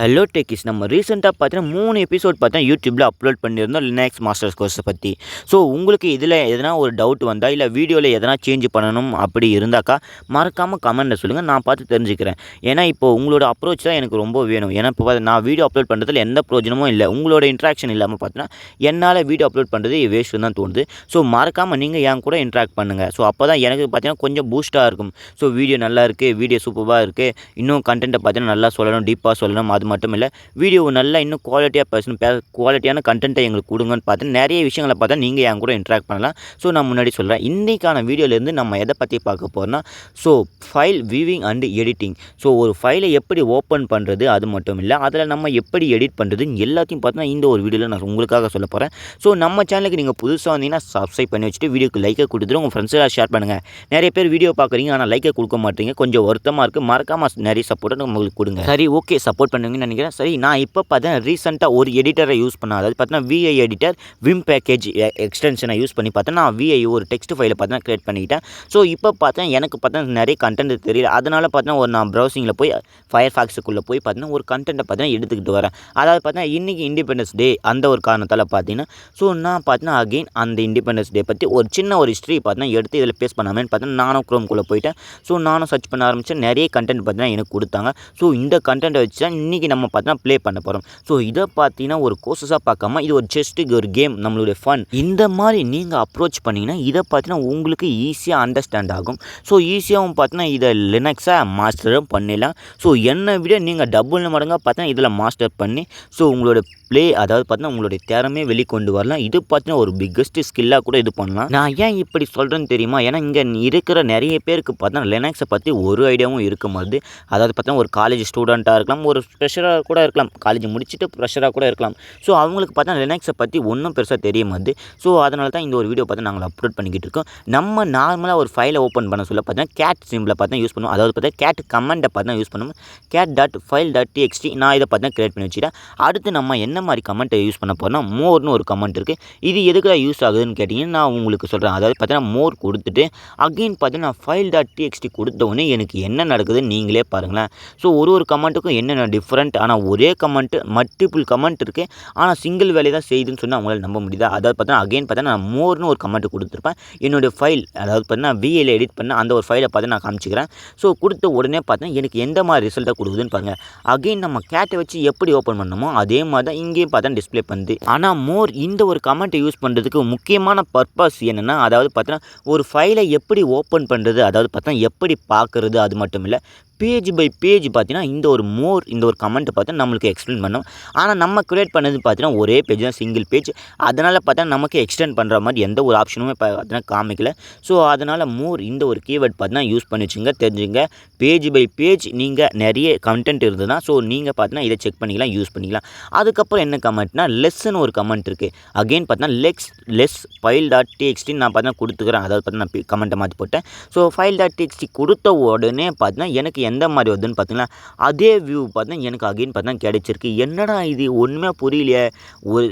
Hello techies நம்ம ரீசெண்டாக பார்த்தீங்கன்னா 3 எபிசோட் பார்த்தா யூடியூப்பில் அப்லோட் பண்ணியிருந்தோம் லினக்ஸ் மாஸ்டர்ஸ் கோர்ஸை பற்றி. ஸோ உங்களுக்கு இதில் எதனா ஒரு டவுட் வந்தால் இல்லை வீடியோவில் எதனா சேஞ்ச் பண்ணணும் அப்படி இருந்தாக்கா மறக்காமல் கமெண்ட்டில் சொல்லுங்கள், நான் பார்த்து தெரிஞ்சுக்கிறேன். ஏன்னா இப்போ உங்களோட அப்ரோச் தான் எனக்கு ரொம்ப வேணும். ஏன்னா இப்போ நான் வீடியோ அப்லோட் பண்ணுறதுல எந்த பிரயோஜனமும் இல்லை, உங்களோட இன்ட்ராக்ஷன் இல்லாமல் பார்த்தீங்கன்னா என்னால் வீடியோ அப்லோட் பண்ணுறது வேஸ்ட்டு தான் தோணுது. ஸோ மறக்காமல் நீங்கள் என் கூட இன்ட்ராக்ட் பண்ணுங்கள். ஸோ அப்போ தான் எனக்கு பார்த்தீங்கன்னா கொஞ்சம் பூஸ்ட்டாக இருக்கும். ஸோ வீடியோ நல்லா இருக்குது, வீடியோ சூப்பராக இருக்குது, இன்னும் கண்டென்ட்டை பார்த்தீங்கன்னா நல்லா சொல்லணும், டீப்பாக சொல்லணும், அது மட்டும் இல்லை வீடியோ நல்லா இன்னும் குவாலிட்டியாக பேசணும், குவாலிட்டியான கண்டென்ட்டை எங்களுக்கு கொடுங்கன்னு பார்த்து நிறைய விஷயங்களை பார்த்தா நீங்கள் என் கூட இன்ட்ராக்ட் பண்ணலாம். ஸோ நான் முன்னாடி சொல்கிறேன், இன்றைக்கான வீடியோலேருந்து நம்ம எதை பற்றி பார்க்க போகிறோம்னா, so file viewing and editing. So ஒரு ஃபைலை எப்படி ஓப்பன் பண்ணுறது, அது மட்டும் இல்லை அதில் நம்ம எப்படி எடிட் பண்ணுறது எல்லாத்தையும் பார்த்தீங்கன்னா இந்த ஒரு வீடியோவில் நான் உங்களுக்காக சொல்ல போகிறேன். ஸோ நம்ம சேனலுக்கு நீங்கள் புதுசாக வந்தீங்கன்னா சப்ஸ்கிரைப் பண்ணி வச்சுட்டு வீடியோக்கு லைக்கை கொடுத்துட்டு உங்கள் ஃப்ரெண்ட்ஸெல்லாம் ஷேர் பண்ணுங்கள். நிறைய பேர் வீடியோ பார்க்குறீங்க ஆனால் லைக்கை கொடுக்க மாட்டீங்க, கொஞ்சம் வருத்தமாக இருக்குது. மறக்காமல் நிறைய சப்போர்ட்டை உங்களுக்கு கொடுங்க. சரி, ஓகே, சப்போர்ட் பண்ணுவீங்கன்னு நினைக்கிறேன். சரி, நான் இப்போ பார்த்தீங்கன்னா ரீசெண்டாக ஒரு எடிட்டரை யூஸ் பண்ணேன். அதாவது பார்த்தீங்கன்னா விஐ எடிட்டர் விம் பேக்கேஜ் எக்ஸ்டென்ஷனை யூஸ் பண்ணி பார்த்தீங்கன்னா நான் விஐ ஒரு டெக்ஸ்ட் ஃபைலை பார்த்தீங்கன்னா க்ரியேட் பண்ணிக்கிட்டேன். ஸோ இப்போ பார்த்தீங்கன்னா எனக்கு பார்த்தீங்கன்னா நிறைய கண்டென்ட் தெரியல, அதனால் பார்த்தீங்கன்னா ஒரு நான் ப்ரௌசிங்கில் போய் ஃபயர்ஃபாக்ஸுக்குள்ளே போய் பார்த்தீங்கன்னா ஒரு கண்டென்ட்டை பார்த்தீங்கன்னா எடுத்துக்கிட்டு வரேன். அதாவது பார்த்தீங்கன்னா இன்றைக்கி இண்டிபெண்டன்ஸ் டே, அந்த ஒரு காரணத்தால் பார்த்தீங்கன்னா ஸோ நான் பார்த்தீங்கன்னா அகெயின் அந்த இண்டிபெண்டன்ஸ் டே பற்றி ஒரு சின்ன ஒரு ஹிஸ்ட்ரி பார்த்தீங்கன்னா எடுத்து இதில் பேஸ்ட் பண்ணாமேன்னு பார்த்தீங்கன்னா நானும் க்ரோம்குள்ளே போயிட்டேன். ஸோ நானும் சர்ச் பண்ண ஆரம்பித்தேன், நிறைய கண்டென்ட் பார்த்தீங்கன்னா எனக்கு கொடுத்தாங்க. ஸோ இந்த கண்டென்ட்டை வச்சு தான் இன்றைக்கி நம்ம பார்த்தீங்கன்னா ப்ளே பண்ண போகிறோம். ஸோ இதை பார்த்தீங்கன்னா ஒரு கோர்ஸஸாக பார்க்காம இது ஒரு செஸ்ட்டுக்கு ஒரு கேம், நம்மளுடைய ஃபன். இந்த மாதிரி நீங்கள் அப்ரோச் பண்ணிங்கன்னா இதை பார்த்தீங்கன்னா உங்களுக்கு ஈஸியாக அண்டர்ஸ்டாண்ட் ஆகும். ஸோ ஈஸியாகவும் பார்த்தீங்கன்னா இதை லினக்ஸாக மாஸ்டரும் பண்ணிடலாம். ஸோ என்னை விட நீங்கள் டபுள் மடங்காக பார்த்தீங்கன்னா இதில் மாஸ்டர் பண்ணி ஸோ உங்களோட ப்ளே, அதாவது பார்த்தீங்கன்னா உங்களுடைய திறமையை வெளிக்கொண்டு வரலாம். இது பார்த்தீங்கன்னா ஒரு பிக்கஸ்ட் ஸ்கில்லாக கூட இது பண்ணலாம். நான் ஏன் இப்படி சொல்கிறேன்னு தெரியுமா? ஏன்னா இங்கே இருக்கிற நிறைய பேருக்கு பார்த்தீங்கன்னா லினக்ஸை பற்றி ஒரு ஐடியாவும் இருக்க மாதிரி. அதாவது பார்த்தீங்கன்னா ஒரு காலேஜ் ஸ்டூடெண்ட்டாக இருக்கலாம், ஒரு ஃப்ரெஷராக கூட இருக்கலாம், காலேஜ் முடிச்சுட்டு ஃப்ரெஷராக கூட இருக்கலாம். ஸோ அவங்களுக்கு பார்த்தீங்கன்னா லினக்ஸை பற்றி ஒன்றும் பெருசாக தெரிய மாதிரி. ஸோ அதனால தான் இந்த ஒரு வீடியோ பார்த்து நாங்கள் அப்லோட் பண்ணிக்கிட்டு இருக்கோம். நம்ம நார்மலாக ஒரு ஃபைலை ஓப்பன் பண்ண சொல்ல பார்த்தீங்கன்னா கேட் சிம்பிளை பார்த்தா யூஸ் பண்ணுவோம். அதாவது பார்த்தா கேட் கமெண்ட்டை பார்த்தா யூஸ் பண்ணுவோம். Cat dot file dot TXT நான் இதை பார்த்தா கிரியேட் பண்ணி வச்சுட்டேன். அடுத்து நம்ம என்ன மாதிரி கமெண்ட்டை யூஸ் பண்ண போகிறோம்னா மோர்னு ஒரு கமெண்ட் இருக்குது. இது எதுக்கு யூஸ் ஆகுதுன்னு கேட்டிங்கன்னா நான் உங்களுக்கு சொல்கிறேன். அதாவது பார்த்தீங்கன்னா மோர் கொடுத்துட்டு அகெயின் பார்த்தீங்கன்னா ஃபைல் டாட் டிஎக்ஸ்டி கொடுத்த உடனே எனக்கு என்ன நடக்குதுன்னு நீங்களே பாருங்களேன். ஸோ ஒரு கமெண்ட்டுக்கும் என்னென்ன டிஃப்ரெண்ட், ஆனால் ஒரே கமெண்ட்டு மல்டிபிள் கமெண்ட் இருக்குது, ஆனால் சிங்கிள் வேலை தான் செய்யுதுன்னு சொன்னால் அவங்களால நம்ப முடியுதா? அதாவது பார்த்தீங்கன்னா அகெயின் பார்த்தீங்கன்னா நான் மோர்னு ஒரு கமெண்ட் கொடுத்துருப்பேன். என்னுடைய ஃபைல், அதாவது பார்த்தீங்கன்னா விஏல எடிட் பண்ண அந்த ஒரு ஃபைலை பார்த்து நான் காமிச்சிக்கிறேன். ஸோ கொடுத்த உடனே பார்த்தீங்கன்னா எனக்கு எந்த மாதிரி ரிசல்ட்டாக கொடுக்குதுன்னு பாருங்கள். அகெயின் நம்ம கேட்டை வச்சு எப்படி ஓப்பன் பண்ணணுமோ அதே மாதிரி தான் இங்கேயும் பார்த்தா டிஸ்பிளே பண்ணுது. ஆனால் மோர் இந்த ஒரு கமெண்ட்டை யூஸ் பண்ணுறதுக்கு முக்கியமான பர்பஸ் என்னென்னா, அதாவது பார்த்தீங்கன்னா ஒரு ஃபைலை எப்படி ஓப்பன் பண்ணுறது, அதாவது பார்த்தீங்கன்னா எப்படி பார்க்குறது, அது மட்டும் இல்லை பேஜ் பை பேஜ் பார்த்தீங்கன்னா இந்த ஒரு கமெண்ட் பார்த்தா நம்மளுக்கு எக்ஸ்பிளைன் பண்ணோம். ஆனால் நம்ம க்ரியேட் பண்ணது பார்த்தீங்கன்னா ஒரே பேஜ் தான், சிங்கிள் பேஜ். அதனால் பார்த்தா நமக்கு எக்ஸ்டெண்ட் பண்ணுற மாதிரி எந்த ஒரு ஆப்ஷனுமே பார்த்தீங்கன்னா காமிக்கல. ஸோ அதனால் இந்த ஒரு கீவேர்ட் பார்த்தீங்கன்னா யூஸ் பண்ணி வச்சுங்க, தெரிஞ்சுங்க. பேஜ் பை பேஜ் நீங்கள் நிறைய கண்டென்ட் இருந்ததுன்னா ஸோ நீங்கள் பார்த்தீங்கன்னா இதை செக் பண்ணிக்கலாம், யூஸ் பண்ணிக்கலாம். அதுக்கப்புறம் என்ன கமெண்ட்னா லெஸ்ன்னு ஒரு கமெண்ட் இருக்குது. அகெயின் பார்த்தீங்கன்னா லெஸ் ஃபைல் டாட் டிஎக்ஸ்டின்னு நான் பார்த்தீங்கன்னா கொடுத்துக்கிறேன். அதாவது பார்த்தீங்கன்னா நான் கமெண்ட்டை மாற்றி போட்டேன். ஸோ ஃபைல் டாட் டிஎக்ஸ்டி கொடுத்த உடனே பார்த்தீங்கன்னா எனக்கு எந்த மாதிரி வருதுன்னு பார்த்தீங்கன்னா அதே வியூ பார்த்தீங்கன்னா எனக்கு அகெயின் பார்த்தீங்கன்னா கிடைச்சிருக்கு. என்னடா இது ஒன்றுமே புரியலையே, ஒரு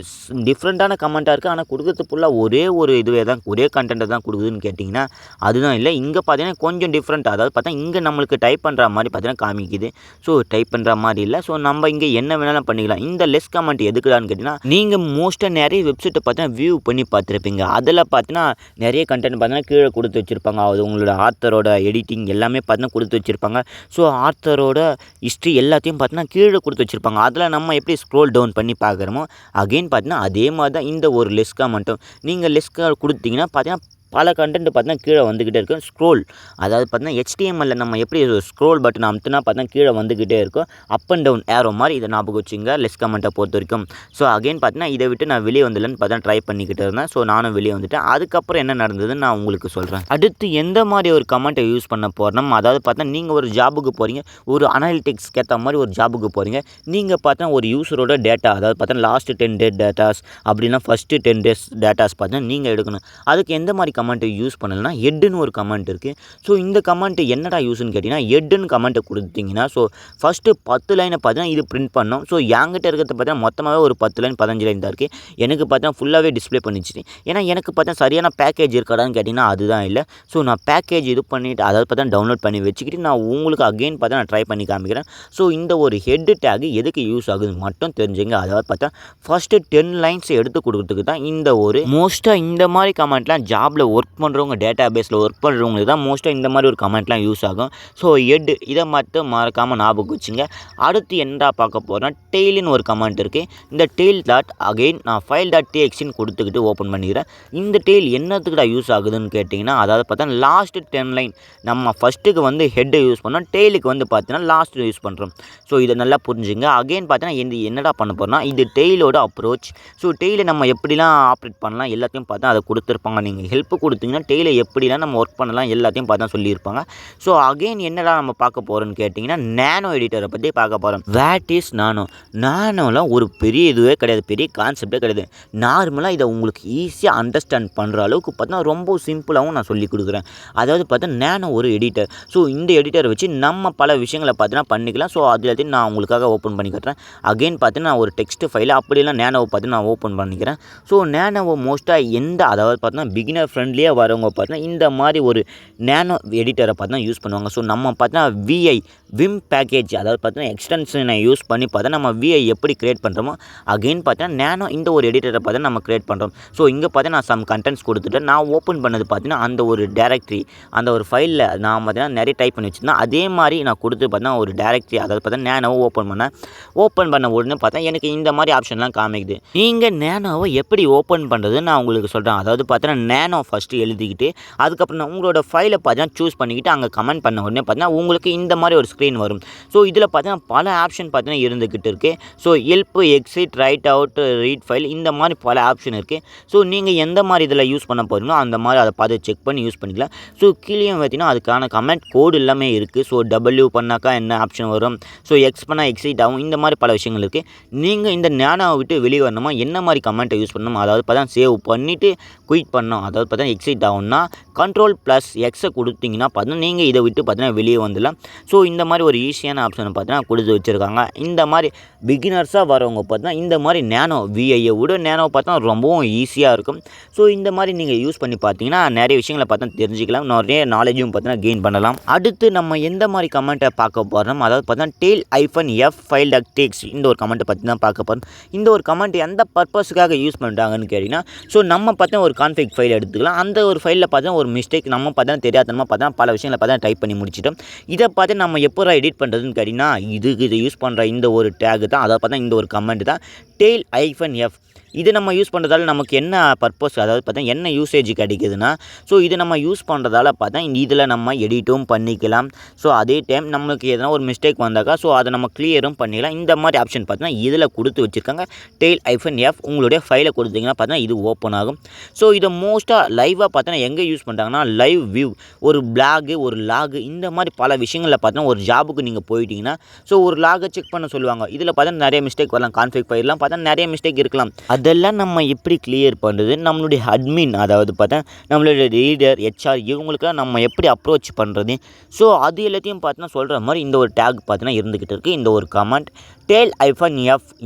டிஃப்ரெண்ட்டான கமெண்ட்டாக இருக்குது, ஆனால் கொடுக்குறது ஃபுல்லாக ஒரே ஒரு இதுவே தான், ஒரே கண்டென்ட்டை தான் கொடுக்குதுன்னு கேட்டிங்கன்னா அதுதான் இல்லை. இங்கே பார்த்தீங்கன்னா கொஞ்சம் டிஃப்ரெண்ட். அதாவது பார்த்தா இங்கே நம்மளுக்கு டைப் பண்ணுற மாதிரி பார்த்தீங்கன்னா காமிக்குது. ஸோ டைப் பண்ணுற மாதிரி இல்லை. ஸோ நம்ம இங்கே என்ன வேணாலும் பண்ணிக்கலாம். இந்த லெஸ் கமெண்ட் எதுக்குடான்னு கேட்டிங்கன்னா நீங்கள் மோஸ்ட்டாக நிறைய வெப்சைட்டை பார்த்தீங்கன்னா வியூ பண்ணி பார்த்துருப்பீங்க. அதில் பார்த்தீங்கன்னா நிறைய கண்டென்ட் பார்த்தீங்கன்னா கீழே கொடுத்து வச்சுருப்பாங்க. அது உங்களோட ஆத்தரோட எடிட்டிங் எல்லாமே பார்த்தீங்கன்னா கொடுத்து வச்சுருப்பாங்க. ஸோ ஆத்தரோட ஹிஸ்ட்ரி எல்லாத்தையும் பார்த்தீங்கன்னா கீழே கொடுத்து வச்சுருப்பாங்க. அதில் நம்ம எப்படி ஸ்க்ரோல் டவுன் பண்ணி பார்க்குறோமோ அகெயின் பார்த்தீங்கன்னா அதே மாதிரி தான் இந்த ஒரு லெஸ்க்காக மட்டும் நீங்கள் லெஸ்க்காக கொடுத்தீங்கன்னா பார்த்தீங்கன்னா பல கண்டென்ட் பார்த்தீங்கன்னா கீழே வந்துக்கிட்டே இருக்கும். ஸ்க்ரோல், அதாவது பார்த்தீங்கன்னா HTML நம்ம எப்படி ஸ்க்ரோல் பட்டன் அமுத்துனா பார்த்தீங்கன்னா கீழே வந்துக்கிட்டே இருக்கும். அப் அண்ட் டவுன் ஏரோ மாதிரி இதை ஞாபகம் வச்சுங்க லெஸ் கமெண்ட்டை பொறுத்த வரைக்கும். ஸோ அகெயின் பார்த்தீங்கன்னா இதை விட்டு நான் வெளியே வந்துடலன்னு பார்த்தா ட்ரை பண்ணிக்கிட்டு இருந்தேன். ஸோ நானும் வெளியே வந்துட்டேன். அதுக்கப்புறம் என்ன நடந்ததுன்னு நான் உங்களுக்கு சொல்கிறேன். அடுத்து எந்த மாதிரி ஒரு கமெண்ட்டை யூஸ் பண்ண போகிறோம், அதாவது பார்த்தா நீங்கள் ஒரு ஜாபுக்கு போகிறீங்க, ஒரு அனாலிட்டிக்ஸ்க்கு ஏற்ற மாதிரி ஒரு ஜாபுக்கு போகிறீங்க. நீங்கள் பார்த்தா ஒரு யூஸரோட டேட்டா, அதாவது பார்த்தா லாஸ்ட் 10 டேஸ் டேட்டாஸ் அப்படின்னா ஃபஸ்ட்டு 10 டேஸ் டேட்டாஸ் பார்த்தீங்கன்னா நீங்கள் எடுக்கணும். அதுக்கு எந்த மாதிரி கமெண்ட் கமெண்ட்டை யூஸ் பண்ணலைன்னா ஹெட்டுன்னு ஒரு கமெண்ட் இருக்குது. ஸோ இந்த கமெண்ட் என்னடா யூஸ்ன்னு கேட்டிங்கன்னா, ஹெட்டுன்னு கமெண்ட்டை கொடுத்தீங்கன்னா ஸோ ஃபஸ்ட்டு 10 லைனை பார்த்தீங்கன்னா இது பிரிண்ட் பண்ணோம். ஸோ என்கிட்ட இருக்கிறது பார்த்தீங்கன்னா மொத்தமாகவே ஒரு 10 லைன் 15 லைன் தான் இருக்குது. எனக்கு பார்த்தீங்கன்னா ஃபுல்லாகவே டிஸ்ப்ளே பண்ணிச்சு. ஏன்னா எனக்கு பார்த்தீங்கன்னா சரியான பேக்கேஜ் இருக்காடான்னு கேட்டிங்கன்னா அதுதான் இல்லை. ஸோ நான் பேக்கேஜ் இது பண்ணிவிட்டு அதாவது பார்த்தா டவுன்லோட் பண்ணி வச்சுக்கிட்டு நான் உங்களுக்கு அகெயின் பார்த்தா நான் ட்ரை பண்ணி காமிக்கிறேன். ஸோ இந்த ஒரு ஹெட் டேக் எதுக்கு யூஸ் ஆகுது மட்டும் தெரிஞ்சுங்க. அதாவது பார்த்தா ஃபஸ்ட்டு 10 லைன்ஸ் எடுத்து கொடுக்குறதுக்கு தான் இந்த ஒரு மோஸ்ட்டாக இந்த மாதிரி கமெண்ட்லாம் ஜாபில் ஒர்க் பண்ணுறவங்க டேட்டா பேஸில் ஒர்க் பண்ணுறவங்களுக்கு தான் மோஸ்ட்டாக இந்த மாதிரி ஒரு கமெண்ட்லாம் யூஸ் ஆகும். ஸோ ஹெட் இதை மட்டும் மறக்காமல் ஞாபகம் வச்சுங்க. அடுத்து என்னடா பார்க்க போகிறோன்னா டெய்லின்னு ஒரு கமெண்ட் இருக்குது. இந்த டெய்ல் டாட் அகெயின் நான் ஃபைல் டாட் டிஎக்ஸ்ன்னு கொடுத்துக்கிட்டு ஓப்பன் பண்ணிக்கிறேன். இந்த டெய்ல் என்னத்துக்குடா யூஸ் ஆகுதுன்னு கேட்டிங்கன்னா அதாவது பார்த்தா லாஸ்ட்டு 10 லைன் நம்ம ஃபஸ்ட்டுக்கு வந்து ஹெட்டை யூஸ் பண்ணோம், டெய்லுக்கு வந்து பார்த்தீங்கன்னா லாஸ்ட்டு யூஸ் பண்ணுறோம். ஸோ இதை நல்லா புரிஞ்சுங்க. அகெயின் பார்த்தீங்கன்னா என்னடா பண்ண போகிறோம்னா இது டெய்லோட அப்ரோச். ஸோ டெய்லை நம்ம எப்படிலாம் ஆப்ரேட் பண்ணலாம் எல்லாத்தையும் பார்த்தா அதை கொடுத்துருப்பாங்க. நீங்கள் ஹெல்ப் கொடுத்தீங்கன்னா டெய்லை எப்படிலாம் நம்ம ஒர்க் பண்ணலாம் எல்லாத்தையும் பார்த்தா சொல்லியிருப்பாங்க. ஸோ அகெயின் என்னடா நம்ம பார்க்க போகிறோன்னு கேட்டிங்கன்னா நானோ எடிட்டரை பற்றி பார்க்க போகிறோம். வாட் இஸ் நானோ? நானோலாம் ஒரு பெரிய இதுவே கிடையாது, பெரிய கான்செப்டே கிடையாது. நார்மலாக இதை உங்களுக்கு ஈஸியாக அண்டர்ஸ்டாண்ட் பண்ணுற அளவுக்கு பார்த்தா ரொம்ப சிம்பிளாகவும் நான் சொல்லி கொடுக்குறேன். அதாவது பார்த்தா நானோ ஒரு எடிட்டர். ஸோ இந்த எடிட்டரை வச்சு நம்ம பல விஷயங்களை பார்த்தீங்கன்னா பண்ணிக்கலாம். ஸோ அது எல்லாத்தையும் நான் உங்களுக்காக ஓப்பன் பண்ணி கட்டுறேன். அகெயின் பார்த்தீங்கன்னா நான் ஒரு டெக்ஸ்ட் ஃபைல் அப்படிலாம் நானோவை பார்த்து நான் ஓப்பன் பண்ணிக்கிறேன். ஸோ நானோவை மோஸ்ட்டாக அதாவது பார்த்தீங்கன்னா பிகினர் ஃப்ரெண்ட்லியாக வரவங்க பார்த்தீங்கன்னா இந்த மாதிரி ஒரு நானோ எடிட்டரை பார்த்தா யூஸ் பண்ணுவாங்க. ஸோ நம்ம பார்த்தீங்கன்னா விம் பேக்கேஜ் அதாவது பார்த்தீங்கன்னா எக்ஸ்டென்ஷனை யூஸ் பண்ணி பார்த்தா நம்ம விஐ எப்படி கிரியேட் பண்ணுறோமோ அகெயின் பார்த்தீங்கன்னா நானோ இந்த ஒரு எடிட்டரை பார்த்தா நம்ம கிரியேட் பண்ணுறோம். ஸோ இங்கே பார்த்தா நான் சம் கண்டென்ட்ஸ் கொடுத்துட்டு நான் ஓப்பன் பண்ணது பார்த்தீங்கன்னா அந்த ஒரு டேரக்ட்ரி அந்த ஒரு ஃபைலில் நான் பார்த்தீங்கன்னா நிறைய டைப் பண்ணி வச்சுருந்தேன். அதே மாதிரி நான் கொடுத்து பார்த்தீங்கன்னா ஒரு டேரக்ட்ரி அதாவது பார்த்தா நானோவை ஓப்பன் பண்ண உடனே பார்த்தா எனக்கு இந்த மாதிரி ஆப்ஷன்லாம் காமிக்குது. நீங்கள் நானோவை எப்படி ஓப்பன் பண்ணுறதுன்னு நான் உங்களுக்கு சொல்கிறேன். அதாவது பார்த்தீங்கன்னா நானோ ஃபஸ்ட்டு எழுதிக்கிட்டு அதுக்கப்புறம் உங்களோட ஃபைலை பார்த்தீங்கன்னா சூஸ் பண்ணிக்கிட்டு அங்கே கமெண்ட் பண்ண உடனே பார்த்தீங்கன்னா உங்களுக்கு இந்த மாதிரி ஒரு ஸ்க்ரீன் வரும். ஸோ இதில் பார்த்தீங்கன்னா பல ஆப்ஷன் பார்த்தீங்கன்னா இருந்துக்கிட்டு இருக்குது. So help, exit, right out, read file இந்த மாதிரி பல ஆப்ஷன் இருக்குது. ஸோ நீங்கள் எந்த மாதிரி இதில் யூஸ் பண்ண போகிறீங்களோ அந்த மாதிரி அதை பார்த்து செக் பண்ணி யூஸ் பண்ணிக்கலாம். ஸோ கீழே பார்த்தீங்கன்னா அதுக்கான கமெண்ட் கோடு எல்லாமே இருக்குது. ஸோ டபிள்யூ பண்ணாக்கா என்ன ஆப்ஷன் வரும், ஸோ எக்ஸ் பண்ணால் எக்ஸிட் ஆகும், இந்த மாதிரி பல விஷயங்கள் இருக்குது. நீங்கள் இந்த நானோவை விட்டு வெளியே வரணுமா என்ன மாதிரி கமெண்ட்டை யூஸ் பண்ணணும் அதாவது பார்த்தா சேவ் பண்ணிவிட்டு குயிட் பண்ணோம் அதாவது பார்த்தா எக்ஸிட் ஆகும்னா Ctrl+Xை கொடுத்தீங்கன்னா பார்த்தீங்கன்னா நீங்கள் இதை விட்டு பார்த்தீங்கன்னா வெளியே வந்துடலாம். ஸோ இந்த மாதிரி ஒரு ஈஸியான ஆப்ஷனை பார்த்தீங்கன்னா கொடுத்து வச்சுருக்காங்க. இந்த மாதிரி பிகினர்ஸாக வரவங்க பார்த்தீங்கன்னா இந்த மாதிரி நானோ விஐயை விட நானோ பார்த்தா ரொம்பவும் ஈஸியாக இருக்கும். ஸோ இந்த மாதிரி நீங்கள் யூஸ் பண்ணி பார்த்தீங்கன்னா நிறைய விஷயங்களை பார்த்தா தெரிஞ்சுக்கலாம், நிறைய நாலேஜும் பார்த்தீங்கன்னா கெயின் பண்ணலாம். அடுத்து நம்ம எந்த மாதிரி கமெண்ட்டை பார்க்க போகிறோம் அதாவது பார்த்தீங்கன்னா tail-f file.txt இந்த ஒரு கமெண்ட்டை பற்றி தான் பார்க்க போகிறோம். இந்த ஒரு கமெண்ட் எந்த பர்பஸுக்காக யூஸ் பண்ணுறாங்கன்னு கேட்டிங்கன்னா ஸோ நம்ம பார்த்தா ஒரு கான்ஃபிக் ஃபைல் எடுத்துக்கலாம். அந்த ஒரு ஃபைலில் பார்த்தா ஒரு மிஸ்டேக் நம்ம பார்த்தா தெரியாதனமா பார்த்தா பல விஷயங்களை பார்த்தா டைப் பண்ணி முடிச்சிட்டோம். இதை பார்த்து நம்ம எப்போ எடிட் பண்ணுறதுன்னு கேட்டிங்கன்னா இது யூஸ் பண்ணுற இந்த ஒரு டேக் தான் அதை பார்த்தா இந்த ஒரு கமெண்ட் தான் tail-f. இது நம்ம யூஸ் பண்ணுறதால நமக்கு என்ன பர்பஸ் அதாவது பார்த்தா என்ன யூசேஜ் கிடைக்குதுன்னா ஸோ இது நம்ம யூஸ் பண்ணுறதால பார்த்தா இதில் நம்ம எடிட்டும் பண்ணிக்கலாம். ஸோ அதே டைம் நம்மளுக்கு எதனா ஒரு மிஸ்டேக் வந்தாக்கா ஸோ அதை நம்ம கிளியரும் பண்ணிக்கலாம். இந்த மாதிரி ஆப்ஷன் பார்த்தீங்கன்னா இதில் கொடுத்து வச்சுருக்காங்க. tail-f உங்களுடைய ஃபைலை கொடுத்தீங்கன்னா பார்த்தீங்கன்னா இது ஓப்பன் ஆகும். ஸோ இதை மோஸ்ட்டாக லைவாக பார்த்தீங்கன்னா எங்கே யூஸ் பண்ணுறாங்கன்னா லைவ் வியூ, ஒரு பிளாகு, ஒரு லாகு இந்த மாதிரி பல விஷயங்களில் பார்த்தீங்கன்னா ஒரு ஜாபுக்கு நீங்கள் போயிட்டீங்கன்னா ஸோ ஒரு லாகை செக் பண்ண சொல்லுவாங்க. இதில் பார்த்தா நிறைய மிஸ்டேக் வரலாம், கான்ஃபிக் ஃபைல்லாம் பார்த்தா நிறைய மிஸ்டேக் இருக்கலாம். அதெல்லாம் நம்ம எப்படி கிளியர் பண்ணுறது நம்மளுடைய அட்மின் அதாவது பார்த்தா நம்மளுடைய ரீடர் ஹெச்ஆர் இவங்களுக்குலாம் நம்ம எப்படி அப்ரோச் பண்ணுறது ஸோ அது எல்லாத்தையும் பார்த்தீங்கன்னா சொல்கிற மாதிரி இந்த ஒரு டேக் பார்த்தீங்கன்னா இருந்துக்கிட்டு இருக்குது. இந்த ஒரு கமெண்ட் tail-f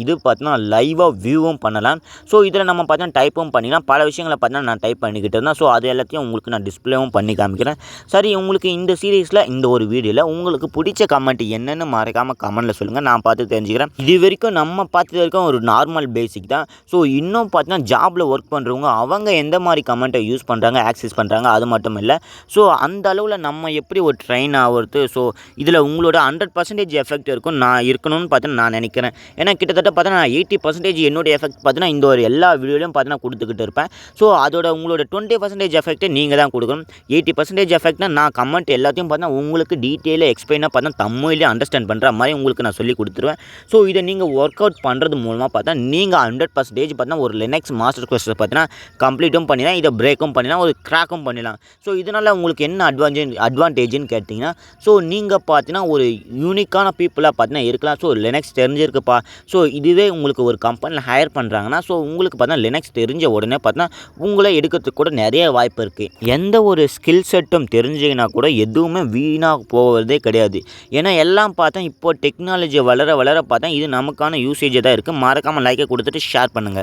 இது பார்த்தீங்கன்னா லைவாக வியூவும் பண்ணலாம். ஸோ இதில் நம்ம பார்த்தீங்கன்னா டைப்பும் பண்ணிக்கலாம், பல விஷயங்களை பார்த்தீங்கன்னா நான் டைப் பண்ணிக்கிட்டு இருந்தேன். ஸோ அது எல்லாத்தையும் உங்களுக்கு நான் டிஸ்பிளேவும் பண்ணி காமிக்கிறேன். சரி, உங்களுக்கு இந்த சீரீஸில் இந்த ஒரு வீடியோவில் உங்களுக்கு பிடிச்ச கமெண்ட் என்னென்னு மறக்காமல் கமெண்ட்டில் சொல்லுங்கள், நான் பார்த்து தெரிஞ்சுக்கிறேன். இது வரைக்கும் நம்ம பார்த்தது வரைக்கும் ஒரு நார்மல் பேசிக் தான். ஸோ இன்னும் பார்த்தீங்கன்னா ஜாபில் ஒர்க் பண்ணுறவங்க அவங்க எந்த மாதிரி கமெண்ட்டை யூஸ் பண்ணுறாங்க, ஆக்சஸ் பண்ணுறாங்க அது மட்டும் இல்லை. ஸோ அந்த அளவில் நம்ம எப்படி ஒரு ட்ரெயின் ஆகிறது ஸோ இதில் உங்களோட 100% எஃபெக்ட் இருக்கணும்னு பார்த்தீங்கன்னா நான் நினைக்கிறேன். ஏன்னா கிட்டத்தட்ட பார்த்தீங்கன்னா 80% என்னுடைய எஃபெக்ட் பார்த்தீங்கன்னா இந்த ஒரு எல்லா வீடியோலையும் பார்த்தீங்கன்னா கொடுத்துக்கிட்டு இருப்பேன். ஸோ அதோட உங்களோட 20% எஃபெக்ட்டை நீங்கள் தான் கொடுக்கணும். 80% எஃபெக்ட்னா நான் கமெண்ட் எல்லாத்தையும் பார்த்தீங்கன்னா உங்களுக்கு டீட்டெயிலாக எக்ஸ்பிளைனாக பார்த்தீங்கன்னா தமிழ்லேயே அண்டர்ஸ்டாண்ட் பண்ணுற மாதிரி உங்களுக்கு நான் சொல்லி கொடுத்துருவேன். ஸோ இதை நீங்கள் ஒர்க் அவுட் பண்ணுறது மூலமாக பார்த்தா நீங்கள் 100% பார்த்தீங்கன்னா ஒரு லினக்ஸ் மாஸ்டர் கோர்ஸ் பார்த்தீங்கன்னா கம்ப்ளீட்டும் பண்ணிடலாம், இதை பிரேக்கும் பண்ணிடலாம், ஒரு கிராக்கும் பண்ணிடலாம். ஸோ இதனால் உங்களுக்கு என்ன அட்வான்டேஜ்னு கேட்டிங்கன்னா ஸோ நீங்கள் பார்த்தீங்கன்னா ஒரு யூனிக்கான பீப்புளாக பார்த்தீங்கன்னா இருக்கலாம். So Linux தெரிஞ்சிருக்குப்பா. ஸோ இதுவே உங்களுக்கு ஒரு கம்பெனியில் ஹையர் பண்ணுறாங்கன்னா, ஸோ உங்களுக்கு பார்த்தா லினக்ஸ் தெரிஞ்ச உடனே பார்த்தா உங்கள எடுக்கிறதுக்கு கூட நிறைய வாய்ப்பு இருக்குது. எந்த ஒரு ஸ்கில் செட்டும் தெரிஞ்சிங்கன்னா கூட எதுவுமே வீணாக போவதே கிடையாது. ஏன்னா எல்லாம் பார்த்தா இப்போ டெக்னாலஜி வளர வளர பார்த்தா இது நமக்கான யூசேஜாக தான் இருக்குது. மறக்காமல் லைக்கை கொடுத்துட்டு ஷேர் பண்ணுங்கள்.